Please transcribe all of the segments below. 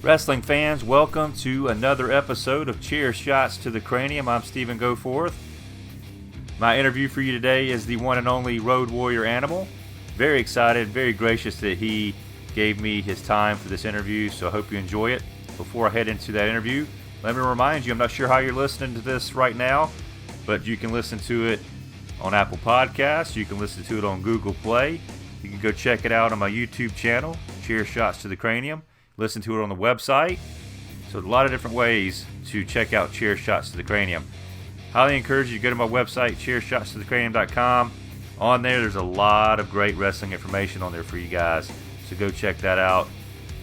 Wrestling fans, welcome to another episode of Chair Shots to the Cranium. I'm Stephen Goforth. My interview for you today is the one and only Road Warrior Animal. Very excited, very gracious that he gave me his time for this interview, so I hope you enjoy it. Before I head into that interview, let me remind you, I'm not sure how you're listening to this right now, but you can listen to it on Apple Podcasts, you can listen to it on Google Play, you can go check it out on my YouTube channel, Chair Shots to the Cranium. Listen to it on the website. So a lot of different ways to check out Chair Shots to the Cranium. Highly encourage you to go to my website, chairshotstothecranium.com. On there's a lot of great wrestling information on there for you guys. So go check that out.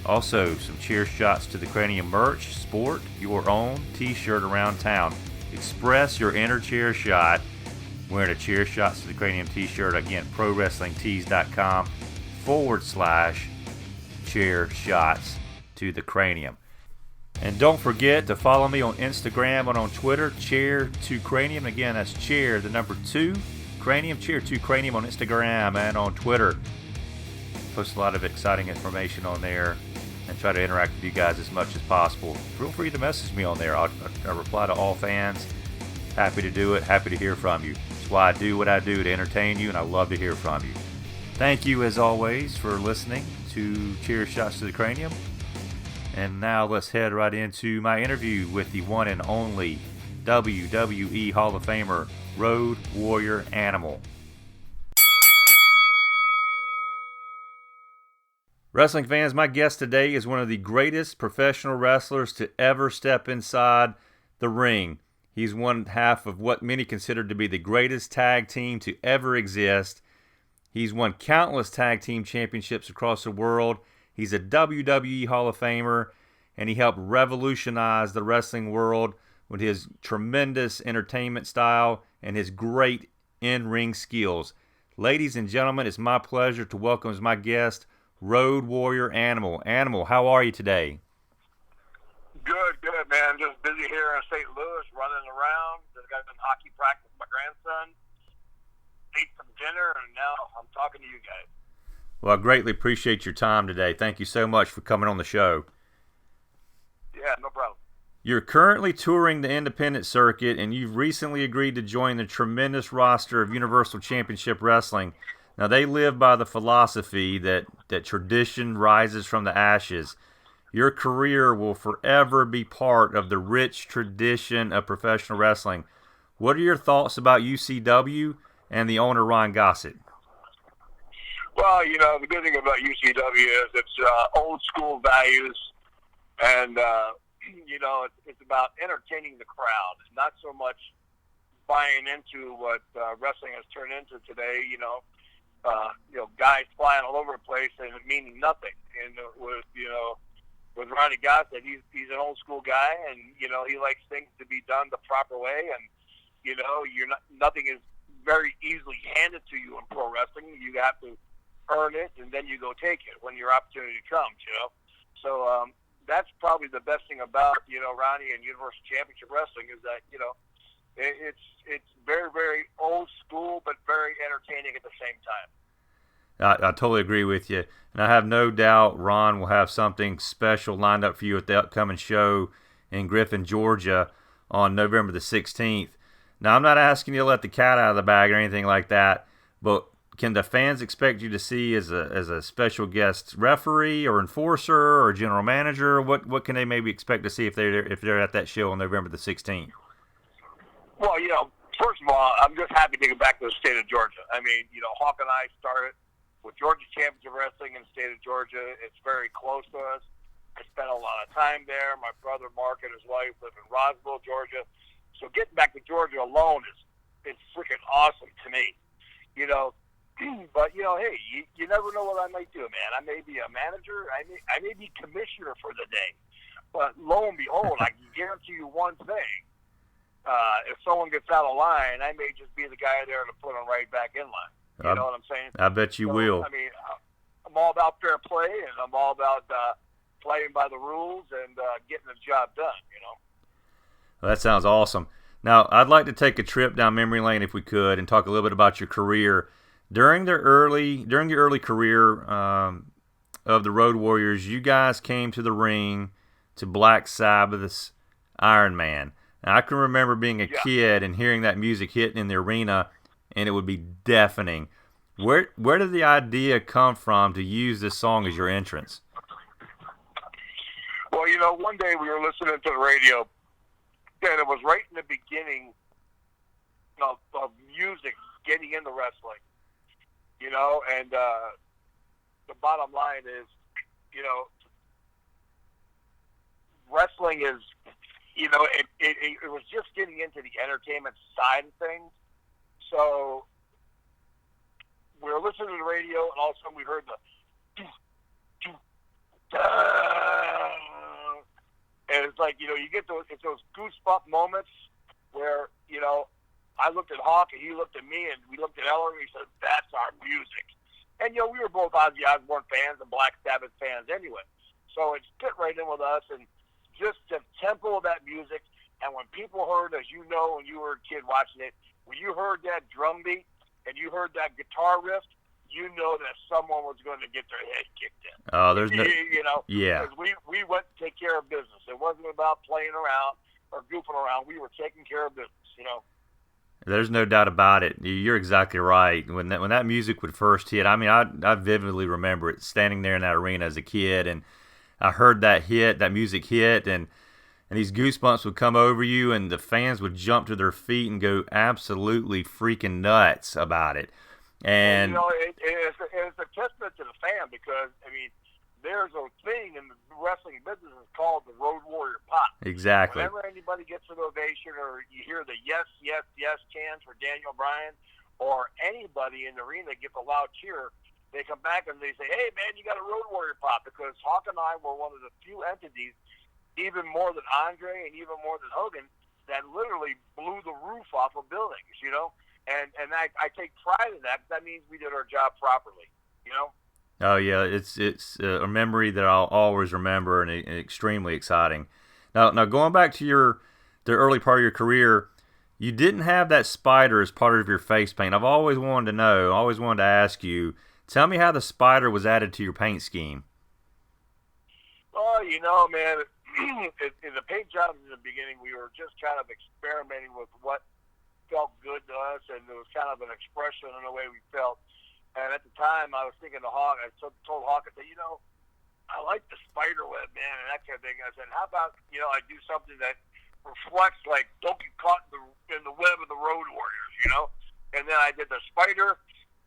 Also, some Chair Shots to the Cranium merch. Sport your own t-shirt around town. Express your inner chair shot wearing a Chair Shots to the Cranium t-shirt. Again, prowrestlingtees.com/chair shots to the Cranium. And don't forget to follow me on Instagram and on Twitter, Chair2Cranium. Again, that's Chair, the number 2, Cranium, Chair2Cranium on Instagram and on Twitter. Post a lot of exciting information on there and try to interact with you guys as much as possible. Feel free to message me on there. I reply to all fans. Happy to do it. Happy to hear from you. That's why I do what I do, to entertain you, and I love to hear from you. Thank you, as always, for listening to Chair Shots to the Cranium. And now let's head right into my interview with the one and only WWE Hall of Famer, Road Warrior Animal. Wrestling fans, my guest today is one of the greatest professional wrestlers to ever step inside the ring. He's one half of what many consider to be the greatest tag team to ever exist. He's won countless tag team championships across the world. He's a WWE Hall of Famer, and he helped revolutionize the wrestling world with his tremendous entertainment style and his great in-ring skills. Ladies and gentlemen, it's my pleasure to welcome as my guest, Road Warrior Animal. Animal, how are you today? Good, man. Just busy here in St. Louis, running around. Just got some hockey practice with my grandson. Ate some dinner, and now I'm talking to you guys. Well, I greatly appreciate your time today. Thank you so much for coming on the show. Yeah, no problem. You're currently touring the independent circuit, and you've recently agreed to join the tremendous roster of Universal Championship Wrestling. Now, they live by the philosophy that tradition rises from the ashes. Your career will forever be part of the rich tradition of professional wrestling. What are your thoughts about UCW and the owner, Ron Gossett? Well, the good thing about UCW is it's old school values, and, it's about entertaining the crowd, not so much buying into what wrestling has turned into today, guys flying all over the place and meaning nothing. And with Ronnie Gossett, he's an old school guy, and, he likes things to be done the proper way, and, nothing is very easily handed to you in pro wrestling. You have to earn it, and then you go take it when your opportunity comes, So that's probably the best thing about, Ronnie and Universal Championship Wrestling is that, it's very, very old school, but very entertaining at the same time. I totally agree with you. And I have no doubt Ron will have something special lined up for you at the upcoming show in Griffin, Georgia on November the 16th. Now, I'm not asking you to let the cat out of the bag or anything like that, but can the fans expect you to see as a special guest referee or enforcer or general manager? What can they maybe expect to see if they're at that show on November the 16th? Well, first of all, I'm just happy to get back to the state of Georgia. I mean, Hawk and I started with Georgia Championship Wrestling in the state of Georgia. It's very close to us. I spent a lot of time there. My brother Mark and his wife live in Roswell, Georgia. So getting back to Georgia alone is freaking awesome to me. But, hey, you never know what I might do, man. I may be a manager. I may be commissioner for the day. But lo and behold, I can guarantee you one thing. If someone gets out of line, I may just be the guy there to put them right back in line. You know what I'm saying? I bet you will. I mean, I'm all about fair play, and I'm all about playing by the rules and getting the job done, Well, that sounds awesome. Now, I'd like to take a trip down memory lane if we could and talk a little bit about your career. During your early career of the Road Warriors, you guys came to the ring to Black Sabbath's Iron Man. Now, I can remember being a kid and hearing that music hitting in the arena, and it would be deafening. Where did the idea come from to use this song as your entrance? Well, one day we were listening to the radio, and it was right in the beginning of music getting into wrestling, and the bottom line is, wrestling is, it was just getting into the entertainment side of things. So we were listening to the radio, and all of a sudden we heard the and it's like, you get those goosebump moments where, I looked at Hawk and he looked at me and we looked at Ellering and he said, that's our music. And, we were both Ozzy Osbourne fans and Black Sabbath fans anyway. So it fit right in with us, and just the tempo of that music. And when people heard, as you know, when you were a kid watching it, when you heard that drum beat and you heard that guitar riff, you know that someone was going to get their head kicked in. Oh, there's no, yeah. Because we went to take care of business. It wasn't about playing around or goofing around. We were taking care of business, There's no doubt about it. You're exactly right. When that music would first hit, I mean, I vividly remember it, standing there in that arena as a kid, and I heard that music hit, and these goosebumps would come over you, and the fans would jump to their feet and go absolutely freaking nuts about it. And it's a testament to the fan, because there's a thing in the wrestling business called the Road Warrior pop. Exactly. Whenever anybody gets an ovation, or you hear the yes, yes, yes chants for Daniel Bryan, or anybody in the arena gets a loud cheer, they come back and they say, hey, man, you got a Road Warrior pop, because Hawk and I were one of the few entities, even more than Andre and even more than Hogan, that literally blew the roof off of buildings, And I take pride in that, because that means we did our job properly, Oh yeah, it's a memory that I'll always remember, and extremely exciting. Now going back to the early part of your career, you didn't have that spider as part of your face paint. I've always wanted to know, always wanted to ask you. Tell me how the spider was added to your paint scheme. Well, man, in the paint jobs in the beginning, we were just kind of experimenting with what felt good to us, and it was kind of an expression in the way we felt. And at the time, I was thinking to Hawk, I told Hawk, I said, I like the spider web, man, and that kind of thing. I said, how about, I do something that reflects, like, don't get caught in the web of the Road Warriors, And then I did the spider,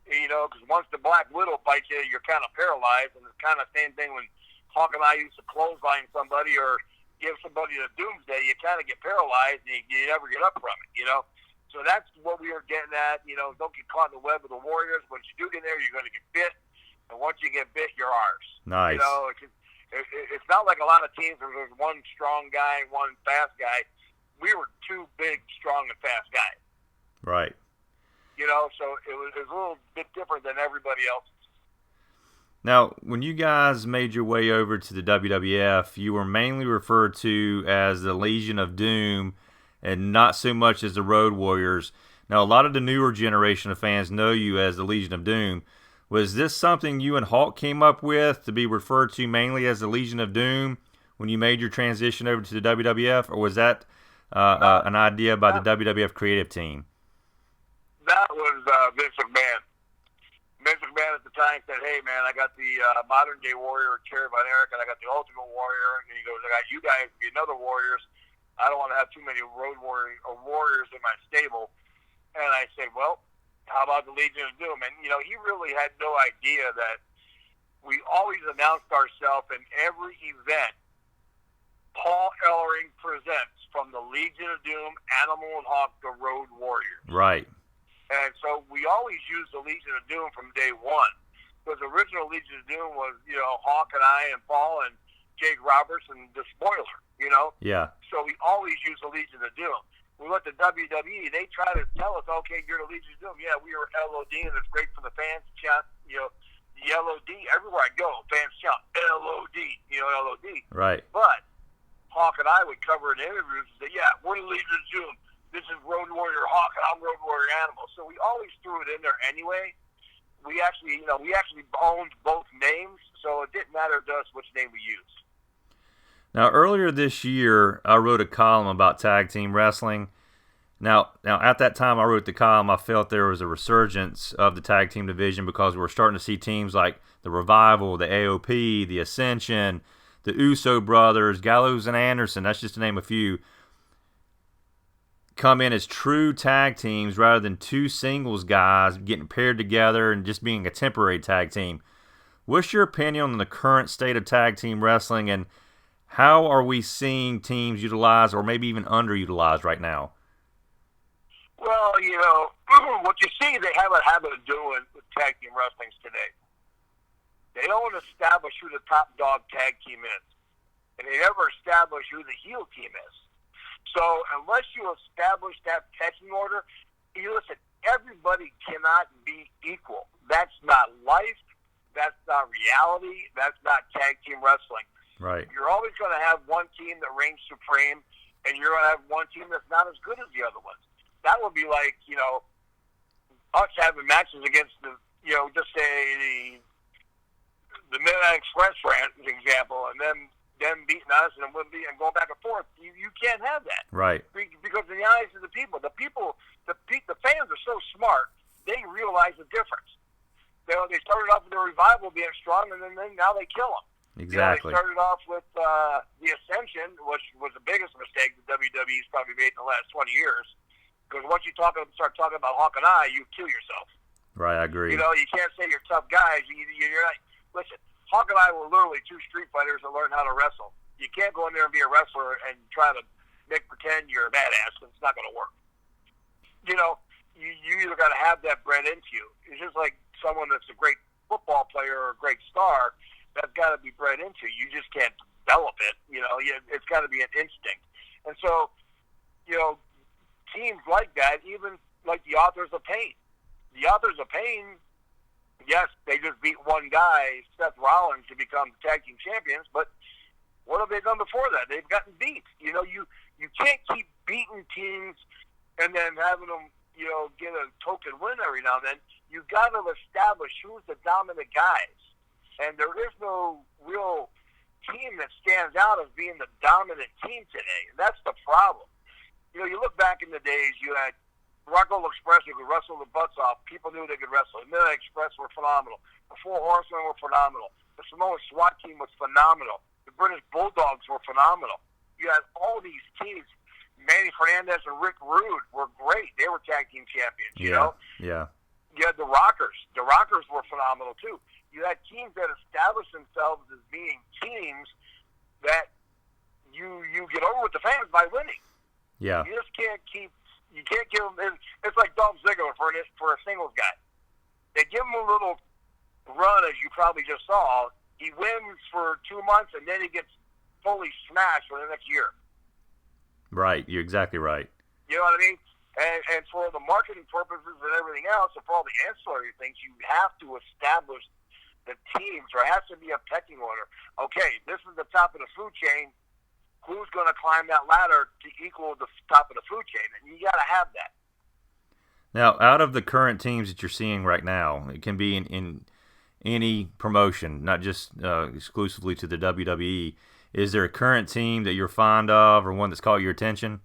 because once the Black Widow bites you, you're kind of paralyzed. And it's kind of the same thing when Hawk and I used to clothesline somebody or give somebody the doomsday. You kind of get paralyzed, and you never get up from it, So that's what we were getting at, don't get caught in the web of the Warriors. Once you do get there, you're going to get bit. And once you get bit, you're ours. Nice. It's not like a lot of teams where there's one strong guy and one fast guy. We were two big, strong, and fast guys. Right. So it was a little bit different than everybody else. Now, when you guys made your way over to the WWF, you were mainly referred to as the Legion of Doom, and not so much as the Road Warriors. Now, a lot of the newer generation of fans know you as the Legion of Doom. Was this something you and Hawk came up with, to be referred to mainly as the Legion of Doom when you made your transition over to the WWF, or was that an idea by the WWF creative team? That was Vince McMahon. Vince McMahon at the time said, hey, man, I got the modern-day Warrior, Cherry Von Erich, and I got the Ultimate Warrior, and he goes, I got you guys to be another Warriors. I don't want to have too many Road Warriors in my stable. And I said, well, how about the Legion of Doom? And, he really had no idea that we always announced ourselves in every event. Paul Ellering presents from the Legion of Doom, Animal and Hawk, the Road Warriors. Right. And so we always used the Legion of Doom from day one. Because the original Legion of Doom was, Hawk and I and Paul and Jake Roberts and the Spoiler, Yeah. So we always use the Legion of Doom. We let the WWE, they try to tell us, okay, you're the Legion of Doom. Yeah, we were LOD, and it's great for the fans to chant, the LOD. Everywhere I go, fans chant LOD, LOD. Right. But Hawk and I would cover in interviews and say, yeah, we're the Legion of Doom. This is Road Warrior Hawk, and I'm Road Warrior Animal. So we always threw it in there anyway. We actually owned both names, so it didn't matter to us which name we used. Now, earlier this year, I wrote a column about tag team wrestling. Now, at that time I wrote the column, I felt there was a resurgence of the tag team division because we were starting to see teams like the Revival, the AOP, the Ascension, the Uso brothers, Gallows and Anderson, that's just to name a few, come in as true tag teams rather than two singles guys getting paired together and just being a temporary tag team. What's your opinion on the current state of tag team wrestling, and how are we seeing teams utilized or maybe even underutilized right now? Well, what you see they have a habit of doing with tag team wrestlings today. They don't establish who the top dog tag team is. And they never establish who the heel team is. So unless you establish that pecking order, listen, everybody cannot be equal. That's not life. That's not reality. That's not tag team wrestling. Right. You're always going to have one team that reigns supreme, and you're going to have one team that's not as good as the other ones. That would be like, us having matches against the, just say the Midnight Express, for example, and then them beating us and going back and forth. You can't have that. Right. Because in the eyes of the fans are so smart, they realize the difference. They started off with the Revival being strong, and then now they kill them. Exactly. They started off with the Ascension, which was the biggest mistake the WWE's probably made in the last 20 years. Because once you start talking about Hawk and I, you kill yourself. Right, I agree. You can't say you're tough guys. You're not. Listen, Hawk and I were literally two street fighters that learned how to wrestle. You can't go in there and be a wrestler and try to pretend you're a badass. It's not going to work. You either got to have that bred into you. It's just like someone that's a great football player or a great star. That's got to be bred into you. You just can't develop it. It's got to be an instinct. And so, teams like that, even like the Authors of Pain. The Authors of Pain, yes, they just beat one guy, Seth Rollins, to become tag team champions, but what have they done before that? They've gotten beat. You can't keep beating teams and then having them, get a token win every now and then. You've got to establish who's the dominant guys. And there is no real team that stands out as being the dominant team today. And that's the problem. You look back in the days, you had Rock'n'Roll Express who could wrestle the butts off. People knew they could wrestle. The Midnight Express were phenomenal. The Four Horsemen were phenomenal. The Samoa SWAT team was phenomenal. The British Bulldogs were phenomenal. You had all these teams. Manny Fernandez and Rick Rude were great. They were tag team champions, you know? Yeah. You had the Rockers. The Rockers were phenomenal, too. You had teams that established themselves as being teams that you get over with the fans by winning. Yeah. You just can't give them. It's like Dolph Ziggler for a singles guy. They give him a little run, as you probably just saw. He wins for 2 months, and then he gets fully smashed for the next year. Right. You're exactly right. You know what I mean? And for the marketing purposes and everything else, and for all the ancillary things, you have to establish the teams. There has to be a pecking order. Okay, this is the top of the food chain. Who's going to climb that ladder to equal the top of the food chain? And you got to have that. Now, out of the current teams that you're seeing right now, it can be in any promotion, not just exclusively to the WWE. Is there a current team that you're fond of or one that's caught your attention?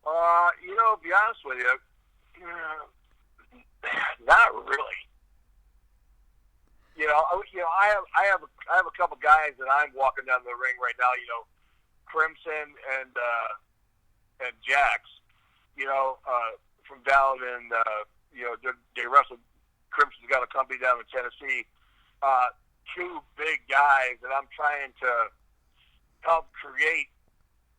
To be honest with you, not really. I have a couple guys that I'm walking down the ring right now. Crimson and Jax. From down in they wrestled. Crimson's got a company down in Tennessee. Two big guys that I'm trying to help create.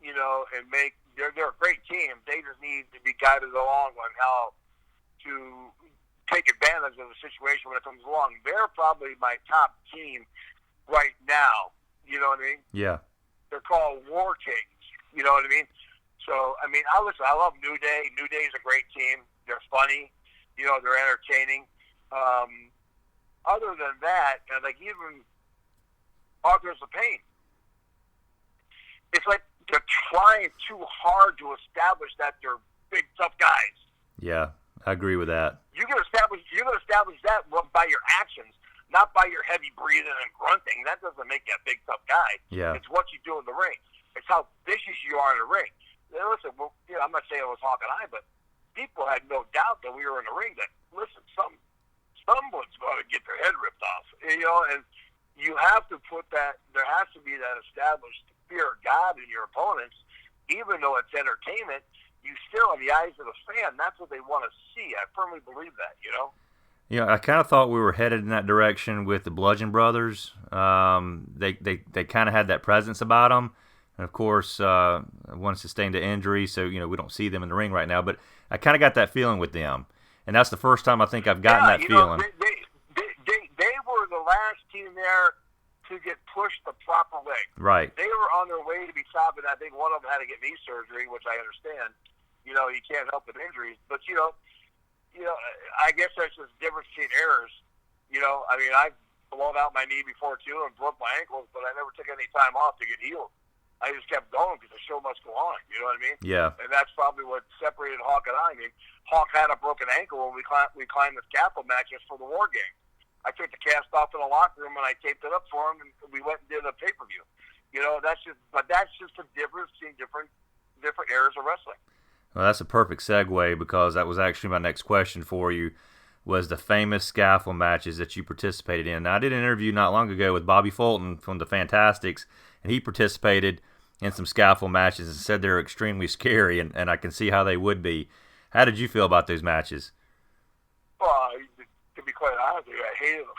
And make. They're a great team. They just need to be guided along on how to take advantage of the situation when it comes along. They're probably my top team right now. You know what I mean? Yeah. They're called War Kings. You know what I mean? So, I love New Day. New Day is a great team. They're funny. They're entertaining. Other than that, even Authors of Pain, it's like they're trying too hard to establish that they're big, tough guys. Yeah, I agree with that. You're going to establish that by your actions, not by your heavy breathing and grunting. That doesn't make you a big, tough guy. Yeah. It's what you do in the ring. It's how vicious you are in the ring. Now, listen, well, I'm not saying it was Hawk and I, but people had no doubt that we were in the ring that, listen, someone's going to get their head ripped off. And you have to put that, there has to be that established fear of God in your opponents. Even though it's entertainment, you still, in the eyes of the fan, that's what they want to see. I firmly believe that, Yeah, I kind of thought we were headed in that direction with the Bludgeon Brothers. They kind of had that presence about them. And, of course, one sustained an injury, so, we don't see them in the ring right now. But I kind of got that feeling with them. And that's the first time I think I've gotten that feeling. They were the last team there to get pushed the proper way. Right. They were on their way to be stopped, and I think one of them had to get knee surgery, which I understand. You can't help with injuries. But, I guess that's just the difference between errors. I've blown out my knee before, too, and broke my ankles, but I never took any time off to get healed. I just kept going because the show must go on. You know what I mean? Yeah. And that's probably what separated Hawk and I. Hawk had a broken ankle when we climbed the Scaffold Matches for the War Game. I took the cast off in the locker room and I taped it up for him, and we went and did a pay-per-view. That's just a difference between different eras of wrestling. Well, that's a perfect segue because that was actually my next question for you, was the famous Scaffold Matches that you participated in. Now, I did an interview not long ago with Bobby Fulton from the Fantastics, and he participated in some Scaffold Matches and said they're extremely scary, and I can see how they would be. How did you feel about those matches? Well, to be quite honest with you, I hated them.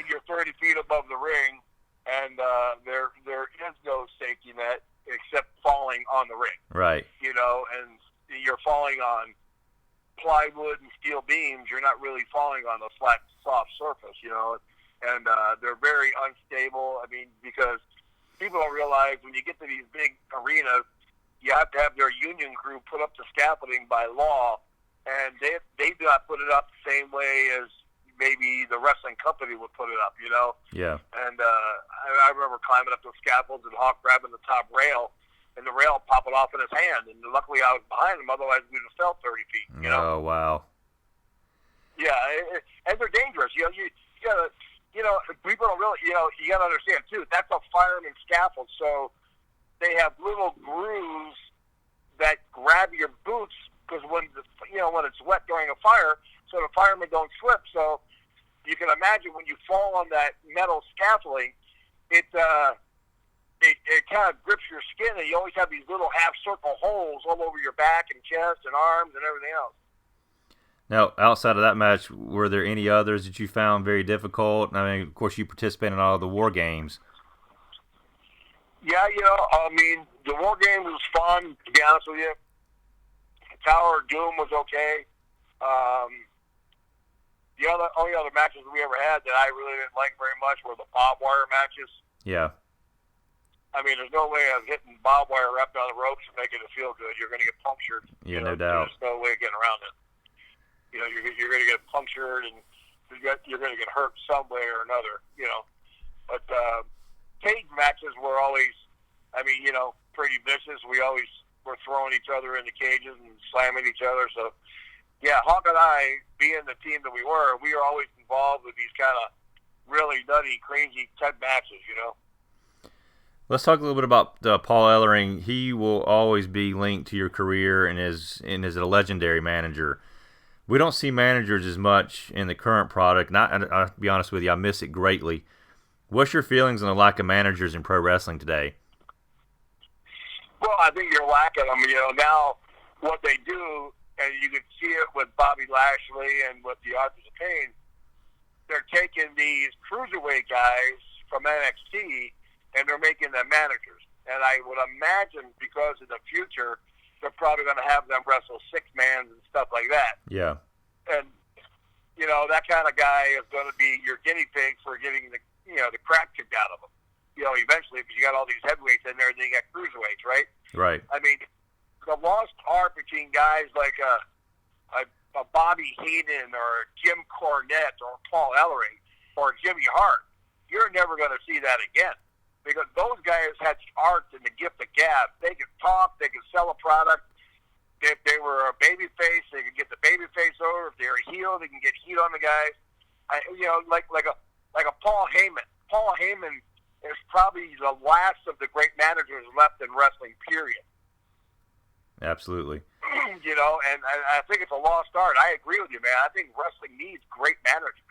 You're 30 feet above the ring, and there is no safety net except falling on the ring. Right. And you're falling on plywood and steel beams. You're not really falling on a flat, soft surface, and they're very unstable. Because people don't realize when you get to these big arenas, you have to have their union crew put up the scaffolding by law, and they do not put it up the same way as maybe the wrestling company would put it up, Yeah. And I remember climbing up the scaffolds and Hawk grabbing the top rail and the rail popping off in his hand, and luckily I was behind him, otherwise we'd have fell 30 feet, Oh, wow. Yeah, and they're dangerous. People don't really, you got to understand, too, that's a fireman's scaffold, so they have little grooves that grab your boots because when it's wet during a fire, so the firemen don't slip. So you can imagine when you fall on that metal scaffolding, it kind of grips your skin, and you always have these little half-circle holes all over your back and chest and arms and everything else. Now, outside of that match, were there any others that you found very difficult? Of course, you participated in all of the War Games. Yeah, the War Games was fun, to be honest with you. Tower of Doom was okay. The only other matches we ever had that I really didn't like very much were the barbed wire matches. Yeah. There's no way of hitting barbed wire wrapped on the ropes and making it feel good. You're going to get punctured. Yeah, no doubt. There's no way of getting around it. You're going to get punctured, and you're going to get hurt some way or another. But cage matches were always, pretty vicious. We always were throwing each other in the cages and slamming each other. So, yeah, Hawk and I, being the team that we were always involved with these kind of really nutty, crazy type matches, Let's talk a little bit about Paul Ellering. He will always be linked to your career and is a legendary manager. We don't see managers as much in the current product. I'll be honest with you, I miss it greatly. What's your feelings on the lack of managers in pro wrestling today? Well, I think you're lacking them. Now what they do, and you can see it with Bobby Lashley and with the Authors of Pain, they're taking these cruiserweight guys from NXT and they're making them managers. And I would imagine because in the future, they're probably going to have them wrestle six-mans and stuff like that. Yeah. And, that kind of guy is going to be your guinea pig for getting the crap kicked out of them. Eventually, because you got all these heavyweights in there, and then you got cruiserweights, right? Right. The lost art between guys like a Bobby Heenan or Jim Cornette or Paul Ellering or Jimmy Hart, you're never going to see that again. Because those guys had art and the gift of gab. They could talk, they could sell a product. If they were a baby face, they could get the baby face over. If they were a heel, they can get heat on the guys. Like a Paul Heyman. Paul Heyman is probably the last of the great managers left in wrestling, period. Absolutely. And I think it's a lost art. I agree with you, man. I think wrestling needs great managers.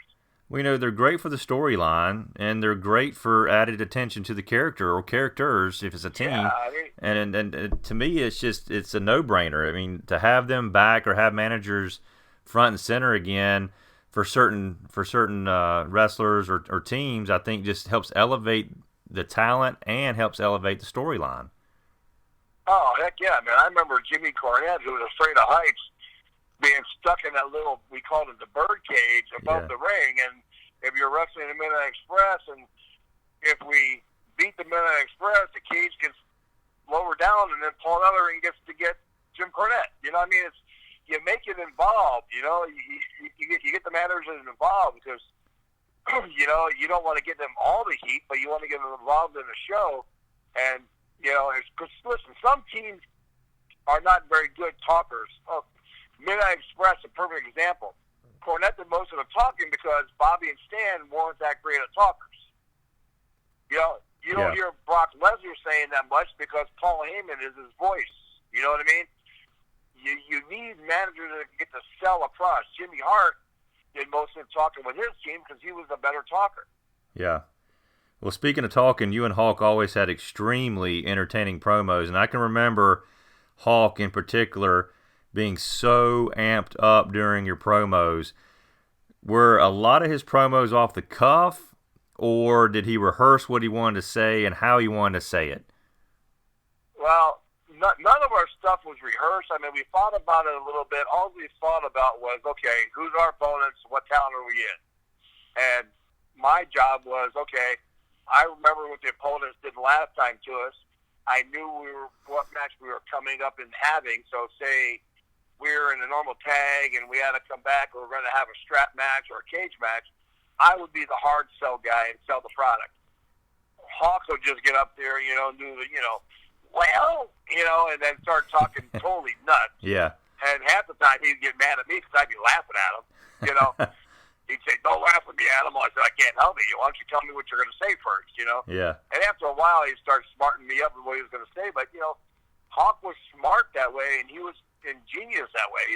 We know they're great for the storyline, and they're great for added attention to the character or characters if it's a team. Yeah, and to me, it's a no-brainer. I mean, to have them back or have managers front and center again for certain wrestlers or teams, I think just helps elevate the talent and helps elevate the storyline. Oh, heck yeah, man. I remember Jimmy Cornette, who was afraid of heights, being stuck in that little, we called it the bird cage above the ring. And if you're wrestling the Midnight Express, and if we beat the Midnight Express, the cage gets lower down, and then Paul Ellering gets to get Jim Cornette. You know what I mean? You make it involved, you get the managers involved because, you don't want to give them all the heat, but you want to get them involved in the show. And, because, listen, some teams are not very good talkers. Oh, Midnight Express, a perfect example. Cornette did most of the talking because Bobby and Stan weren't that great at talkers. You don't hear Brock Lesnar saying that much because Paul Heyman is his voice. You know what I mean? You need managers that can get to sell across. Jimmy Hart did most of the talking with his team because he was a better talker. Yeah. Well, speaking of talking, you and Hawk always had extremely entertaining promos, and I can remember Hawk in particular being so amped up during your promos. Were a lot of his promos off the cuff, or did he rehearse what he wanted to say and how he wanted to say it? Well, none of our stuff was rehearsed. I mean, we thought about it a little bit. All we thought about was, okay, who's our opponents? What town are we in? And my job was, okay, I remember what the opponents did last time to us. I knew what match we were coming up and having. So say we were in a normal tag and we had to come back, or we're going to have a strap match or a cage match, I would be the hard sell guy and sell the product. Hawk would just get up there, and do the, and then start talking totally nuts. Yeah. And half the time he'd get mad at me because I'd be laughing at him, He'd say, "Don't laugh at me, Animal." I said, "I can't help it. Why don't you tell me what you're going to say first, Yeah. And after a while, he started smarting me up with what he was going to say. But, Hawk was smart that way, and he was ingenious that way.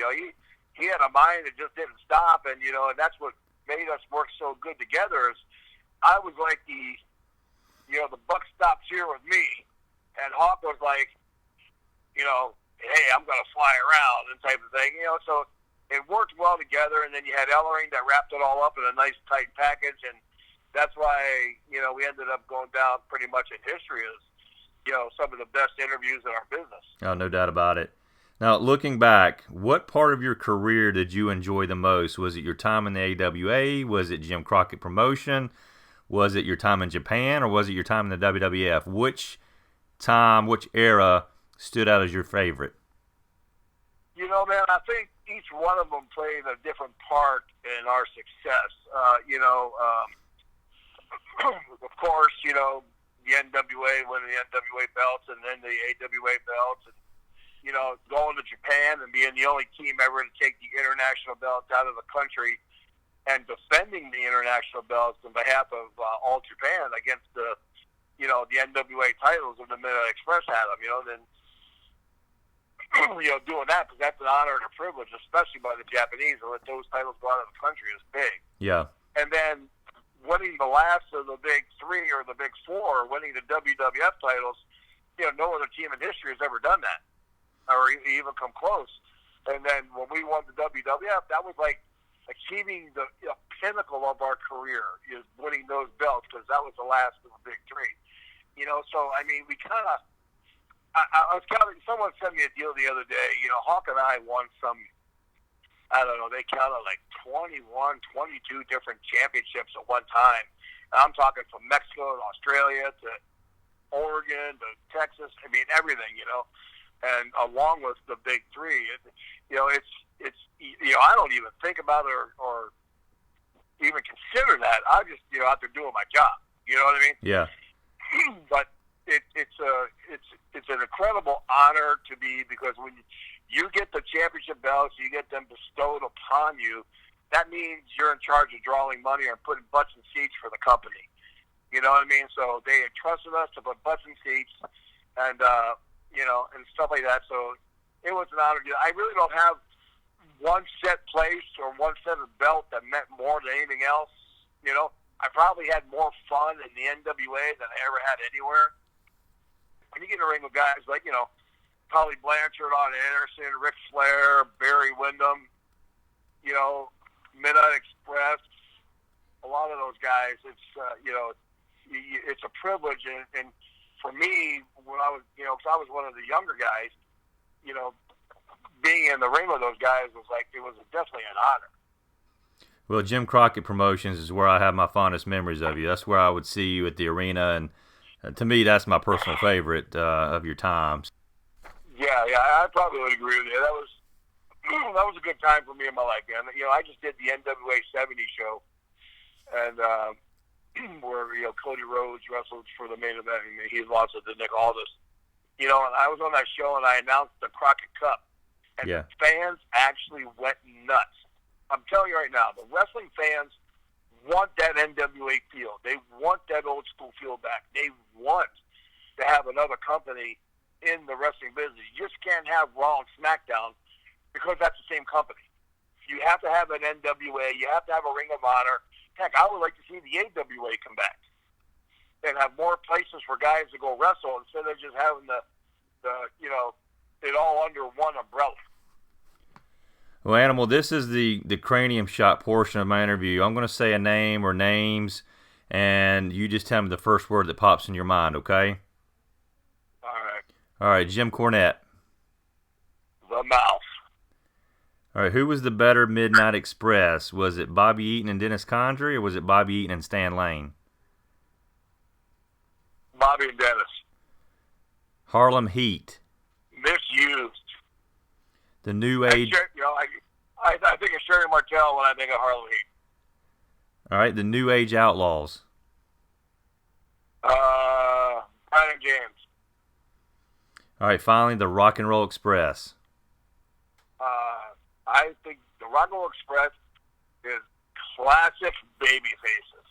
He had a mind that just didn't stop, and, and that's what made us work so good together is I was like the buck stops here with me. And Hawk was like, hey, I'm going to fly around and type of thing, So it worked well together, and then you had Ellering that wrapped it all up in a nice, tight package, and that's why, we ended up going down pretty much in history as, some of the best interviews in our business. Oh, no doubt about it. Now, looking back, what part of your career did you enjoy the most? Was it your time in the AWA? Was it Jim Crockett Promotion? Was it your time in Japan, or was it your time in the WWF? Which era stood out as your favorite? Man, I think each one of them played a different part in our success. Of course, the NWA winning the NWA belts and then the AWA belts, and, going to Japan and being the only team ever to take the international belts out of the country and defending the international belts on behalf of all Japan against the NWA titles of the Midnight Express had them, then, doing that, because that's an honor and a privilege, especially by the Japanese, to let those titles go out of the country is big. Yeah. And then winning the last of the big three or the big four, winning the WWF titles, no other team in history has ever done that, or even come close. And then when we won the WWF, that was like achieving the pinnacle of our career, is winning those belts, because that was the last of the big three. So, I mean, we kind of, I was counting, someone sent me a deal the other day, Hawk and I won some, I don't know, they counted like 21, 22 different championships at one time. And I'm talking from Mexico to Australia to Oregon to Texas, I mean, everything, and along with the big three, it's I don't even think about it or even consider that. I'm just, out there doing my job, you know what I mean? Yeah. But it's an incredible honor to be, because when you get the championship belts, you get them bestowed upon you, that means you're in charge of drawing money or putting butts in seats for the company. You know what I mean? So they entrusted us to put butts in seats and, and stuff like that. So it was an honor. I really don't have one set place or one set of belt that meant more than anything else. I probably had more fun in the NWA than I ever had anywhere. When you get in a ring with guys like, Holly Blanchard, Arn Anderson, Ric Flair, Barry Windham, Midnight Express, a lot of those guys, it's, it's a privilege. And for me, when I was, because I was one of the younger guys, being in the ring with those guys it was definitely an honor. Well, Jim Crockett Promotions is where I have my fondest memories of you. That's where I would see you at the arena, and to me, that's my personal favorite of your times. Yeah, I probably would agree with you. That was a good time for me in my life, man. I just did the NWA 70 show, and where Cody Rhodes wrestled for the main event, and he lost it to Nick Aldis. And I was on that show, and I announced the Crockett Cup, and the fans actually went nuts. I'm telling you right now, the wrestling fans want that NWA feel. They want that old school feel back. They want to have another company in the wrestling business. You just can't have Raw and SmackDown because that's the same company. You have to have an NWA. You have to have a Ring of Honor. Heck, I would like to see the AWA come back and have more places for guys to go wrestle instead of just having the it all under one umbrella. Well, Animal, this is the Cranium Shot portion of my interview. I'm going to say a name or names, and you just tell me the first word that pops in your mind, okay? All right, Jim Cornette. The Mouth. All right, who was the better Midnight Express? Was it Bobby Eaton and Dennis Condrey, or was it Bobby Eaton and Stan Lane? Bobby and Dennis. Harlem Heat. Misused. The New Age. I think of Sherry Martel when I think of Harlem Heat. All right, the New Age Outlaws. Brian and James. All right, finally, the Rock and Roll Express. I think the Rock and Roll Express is classic baby faces.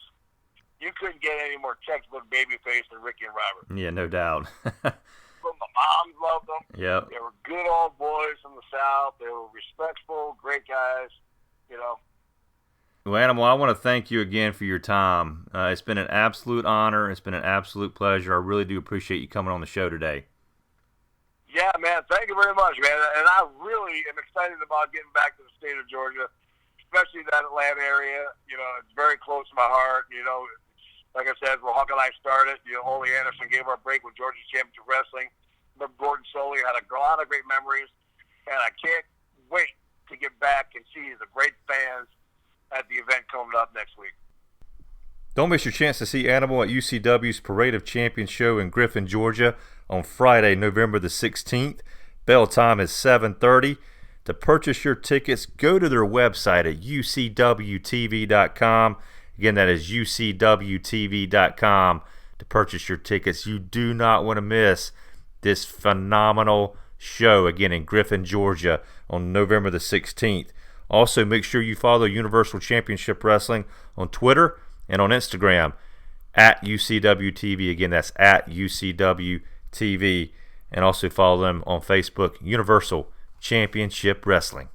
You couldn't get any more textbook baby face than Ricky and Robert. Yeah, no doubt. The moms loved them. Yep. They were good old boys from the South. They were respectful, great guys, Well, Animal, I want to thank you again for your time. It's been an absolute honor. It's been an absolute pleasure. I really do appreciate you coming on the show today. Yeah, man. Thank you very much, man. And I really am excited about getting back to the state of Georgia, especially that Atlanta area. It's very close to my heart. Like I said, where Hawk and I started, Ole Anderson gave our break with Georgia Championship Wrestling. Gordon Soley had a lot of great memories, and I can't wait to get back and see the great fans at the event coming up next week. Don't miss your chance to see Animal at UCW's Parade of Champions show in Griffin, Georgia on Friday, November the 16th. Bell time is 7:30. To purchase your tickets, go to their website at ucwtv.com. Again, that is ucwtv.com to purchase your tickets. You do not want to miss this phenomenal show, again, in Griffin, Georgia on November the 16th. Also, make sure you follow Universal Championship Wrestling on Twitter and on Instagram at UCWTV. Again, that's at UCWTV. And also follow them on Facebook, Universal Championship Wrestling.